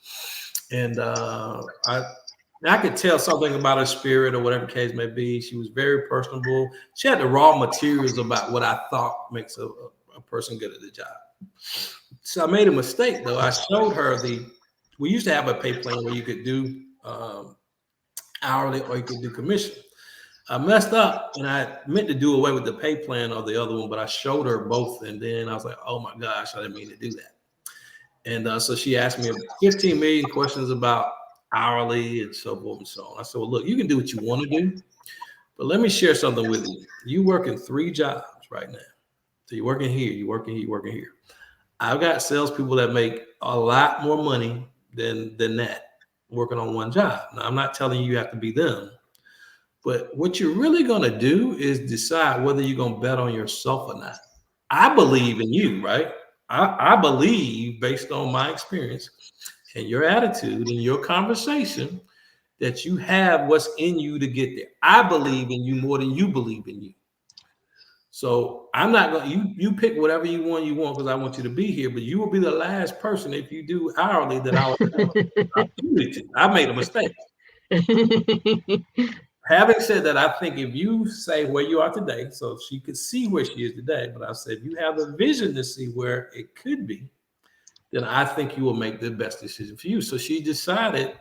And I could tell something about her spirit or whatever the case may be. She was very personable. She had the raw materials about what I thought makes a person good at the job. So I made a mistake, though. I showed her we used to have a pay plan where you could do hourly or you could do commission. I messed up and I meant to do away with the pay plan of the other one, but I showed her both. And then I was like, oh my gosh, I didn't mean to do that. And so she asked me 15 million questions about hourly and so forth and so on. I said, well, look, you can do what you want to do, but let me share something with you. You working 3 jobs right now. So you're working here, you're working here, you're working here. I've got salespeople that make a lot more money than that working on 1 job. Now, I'm not telling you have to be them. But what you're really going to do is decide whether you're going to bet on yourself or not. I believe in you, right? I believe, based on my experience and your attitude and your conversation, that you have what's in you to get there. I believe in you more than you believe in you. So I'm not going to, you pick whatever you want because I want you to be here, but you will be the last person if you do hourly that I will. I made a mistake. Having said that, I think if you say where you are today, so she could see where she is today, but I said if you have a vision to see where it could be, then I think you will make the best decision for you. So she decided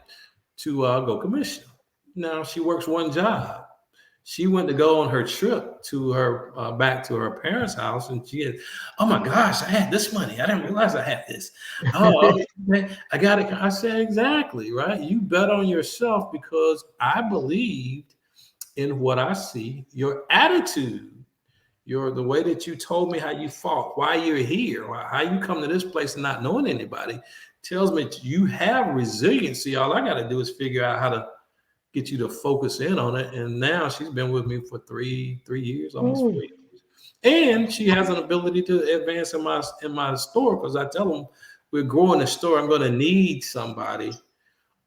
to go commission. Now she works 1 job. She went to go on her trip to her back to her parents' house, and she had, oh my gosh, I had this money. I didn't realize I had this. Oh, I got it. I said, exactly, right? You bet on yourself because I believed in what I see, your attitude, the way that you told me how you fought, why you're here, how you come to this place and not knowing anybody, tells me you have resiliency. All I got to do is figure out how to get you to focus in on it. And now she's been with me for 3 years, almost 4 years. And she has an ability to advance in my store because I tell them we're growing the store. I'm going to need somebody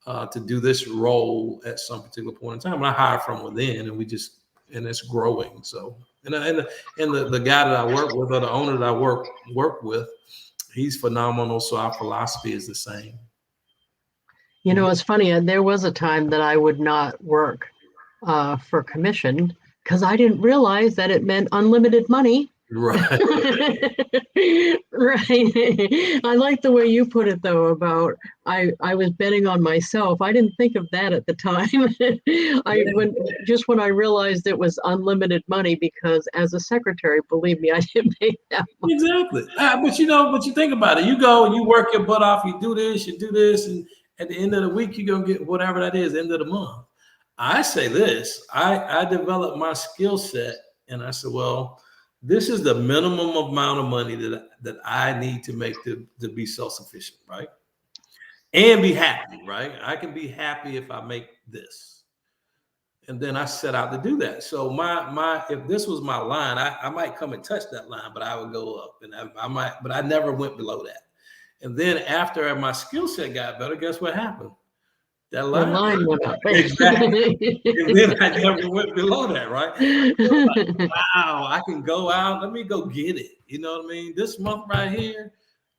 to do this role at some particular point in time. And I hire from within, and it's growing. So, and the guy that I work with, or the owner that I work with, he's phenomenal. So our philosophy is the same. You know, it's funny. There was a time that I would not work for commission because I didn't realize that it meant unlimited money. Right. Right. I like the way you put it, though, about I was betting on myself. I didn't think of that at the time. When I realized it was unlimited money, because as a secretary, believe me, I didn't make that much. Exactly. But you think about it. You go and you work your butt off. You do this, and at the end of the week, you're going to get whatever that is, end of the month. I say this. I developed my skill set, and I said, well, this is the minimum amount of money that I need to make to be self-sufficient, right? And be happy, right? I can be happy if I make this. And then I set out to do that. So if this was my line, I might come and touch that line, but I would go up, and but I never went below that. And then after my skill set got better, guess what happened? That line went up. Exactly. And then I never went below that, right? Like, wow, I can go out. Let me go get it. You know what I mean? This month right here,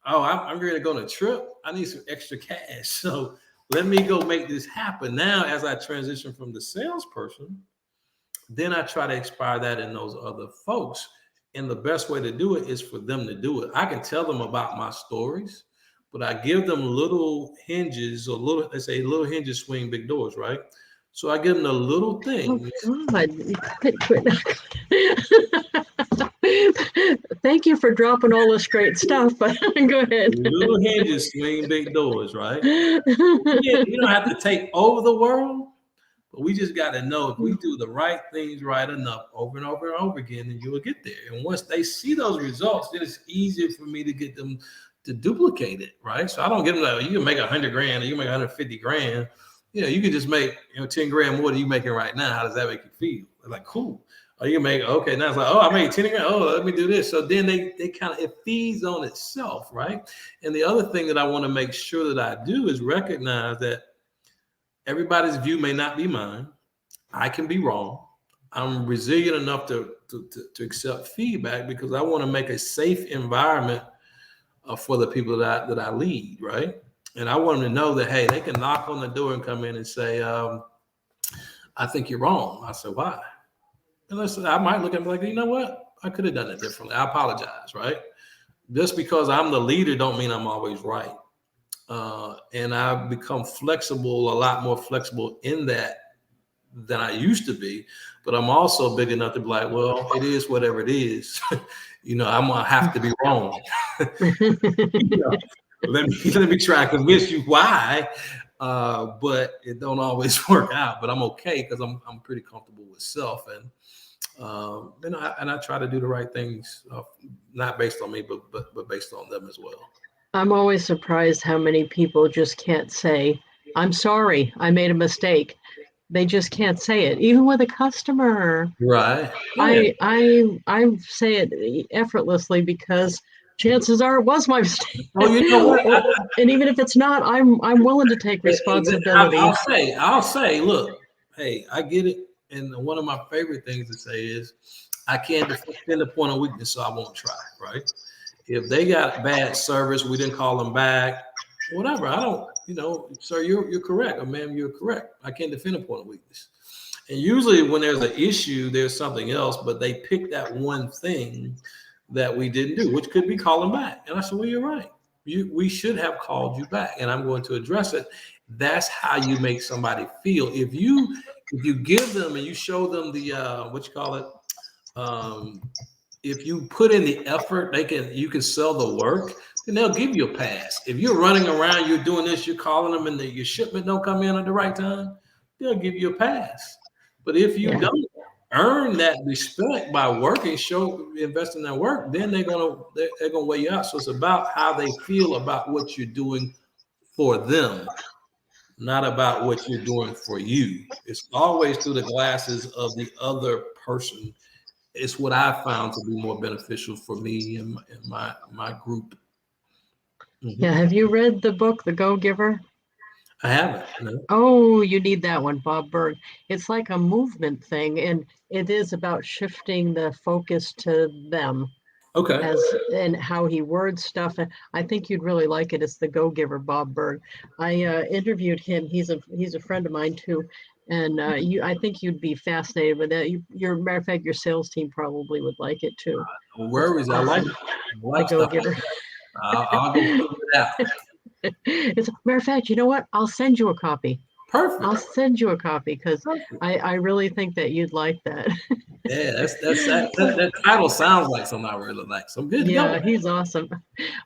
I'm ready to go on a trip. I need some extra cash. So let me go make this happen. Now, as I transition from the salesperson, then I try to inspire that in those other folks. And the best way to do it is for them to do it. I can tell them about my stories, but I give them little hinges, little hinges swing big doors, right? So I give them the little things. Oh, God. Thank you for dropping all this great stuff, but go ahead. Little hinges swing big doors, right? You don't have to take over the world, But we just got to know if we do the right things right enough over and over and over again, then you will get there. And once they see those results, then it's easier for me to get them to duplicate it, right? So I don't get them like, you can make 100 grand or you can make 150 grand. You can just make 10 grand more than you making right now. How does that make you feel? They're like, cool. Or you make, okay, now it's like, oh, I made 10 grand. Oh, let me do this. So then they kind of, it feeds on itself, right? And the other thing that I want to make sure that I do is recognize that everybody's view may not be mine. I can be wrong. I'm resilient enough to accept feedback because I want to make a safe environment for the people that I lead, right? And I want them to know that, hey, they can knock on the door and come in and say, I think you're wrong. I said, why? And I might look at them like, you know what? I could have done it differently. I apologize, right? Just because I'm the leader don't mean I'm always right. And I've become flexible, a lot more flexible in that than I used to be. But I'm also big enough to be like, well, it is whatever it is. I'm gonna have to be wrong. Let me try to convince you why. But it don't always work out. But I'm okay because I'm pretty comfortable with self, and I try to do the right things, not based on me, but based on them as well. I'm always surprised how many people just can't say, I'm sorry, I made a mistake. They just can't say it, even with a customer. Right. I say it effortlessly because chances are it was my mistake. Oh, you know what? And even if it's not, I'm willing to take responsibility. I'll say, look, hey, I get it. And one of my favorite things to say is, I can't defend the point of weakness, so I won't try. Right? If they got bad service, we didn't call them back. Whatever. I don't. Sir, you're correct. Or ma'am, you're correct. I can't defend a point of weakness. And usually, when there's an issue, there's something else. But they pick that one thing that we didn't do, which could be calling back. And I said, well, you're right. We should have called you back, and I'm going to address it. That's how you make somebody feel. If you give them and you show them the if you put in the effort, you can sell the work, then they'll give you a pass. If you're running around, you're doing this, you're calling them, and your shipment don't come in at the right time, they'll give you a pass. But if you don't earn that respect by working, invest in that work, then they're gonna weigh you out. So it's about how they feel about what you're doing for them, not about what you're doing for you. It's always through the glasses of the other person. It's what I found to be more beneficial for me and my group. Mm-hmm. Yeah. Have you read the book, The Go-Giver? I haven't. No. Oh, you need that one, Bob Berg. It's like a movement thing, and it is about shifting the focus to them. Okay. And how he words stuff. And I think you'd really like it. It's The Go-Giver, Bob Berg. I interviewed him. He's a friend of mine too. And I think you'd be fascinated with that. Matter of fact, your sales team probably would like it too. No worries. I like The Go-Giver. I'll go figure it out. As a matter of fact, you know what? I'll send you a copy. Perfect. I'll send you a copy because I really think that you'd like that. Yeah, that title sounds like something I really like. So good. Yeah, he's awesome.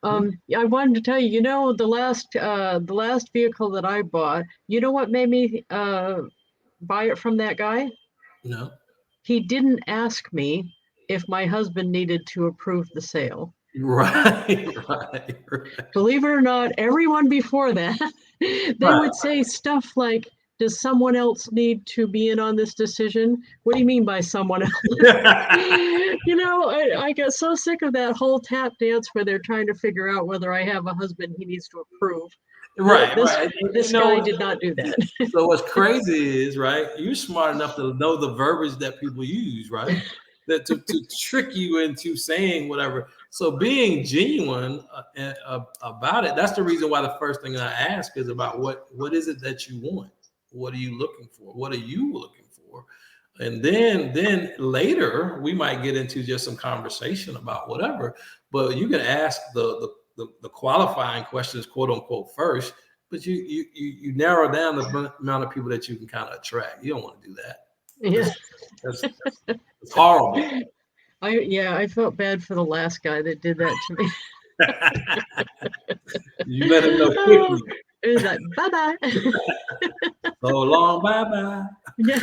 I wanted to tell you, the last vehicle that I bought, you know what made me buy it from that guy? No. He didn't ask me if my husband needed to approve the sale. Right. Believe it or not, everyone before that, they would say stuff like, does someone else need to be in on this decision? What do you mean by someone else? I got so sick of that whole tap dance where they're trying to figure out whether I have a husband he needs to approve. Right. This guy did not do that. So what's crazy is, right, you're smart enough to know the verbiage that people use, right? That to trick you into saying whatever. So being genuine about it, that's the reason why the first thing I ask is about what is it that you want? What are you looking for? What are you looking for? And then later we might get into just some conversation about whatever, but you can ask the qualifying questions, quote unquote, first, but you narrow down the amount of people that you can kind of attract. You don't want to do that. Yeah. It's horrible. I felt bad for the last guy that did that to me. You let him know quickly. It was like, bye-bye. So long, bye-bye. Yeah.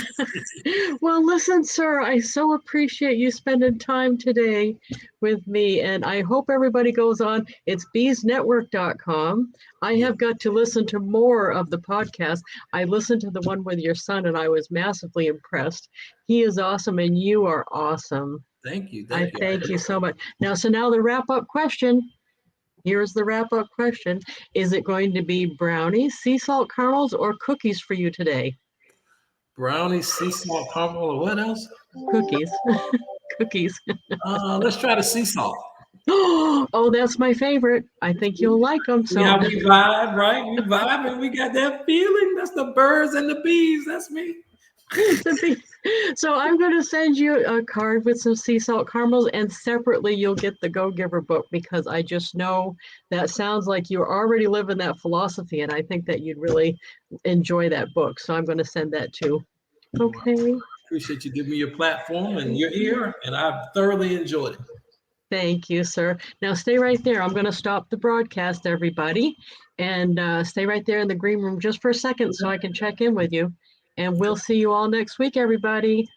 Well, listen, sir, I so appreciate you spending time today with me, and I hope everybody goes on. It's beesnetwork.com. I Yeah. have got to listen to more of the podcast. I listened to the one with your son, and I was massively impressed. He is awesome, and you are awesome. Thank you. I Thank you. thank you so much. Now the wrap-up question. Here's the wrap-up question. Is it going to be brownies, sea salt caramels, or cookies for you today? Brownie, sea salt, caramel, or what else? Cookies. Cookies. Let's try the sea salt. Oh, that's my favorite. I think you'll like them. See how we vibe, right? We vibe and we got that feeling. That's the birds and the bees. That's me. So I'm going to send you a card with some sea salt caramels, and separately you'll get the Go Giver book, because I just know that sounds like you're already living that philosophy, and I think that you'd really enjoy that book. So I'm going to send that too. Okay. Well, appreciate you giving me your platform and your ear, and I've thoroughly enjoyed it. Thank you, sir. Now stay right there. I'm going to stop the broadcast, everybody, and stay right there in the green room just for a second so I can check in with you. And we'll see you all next week, everybody.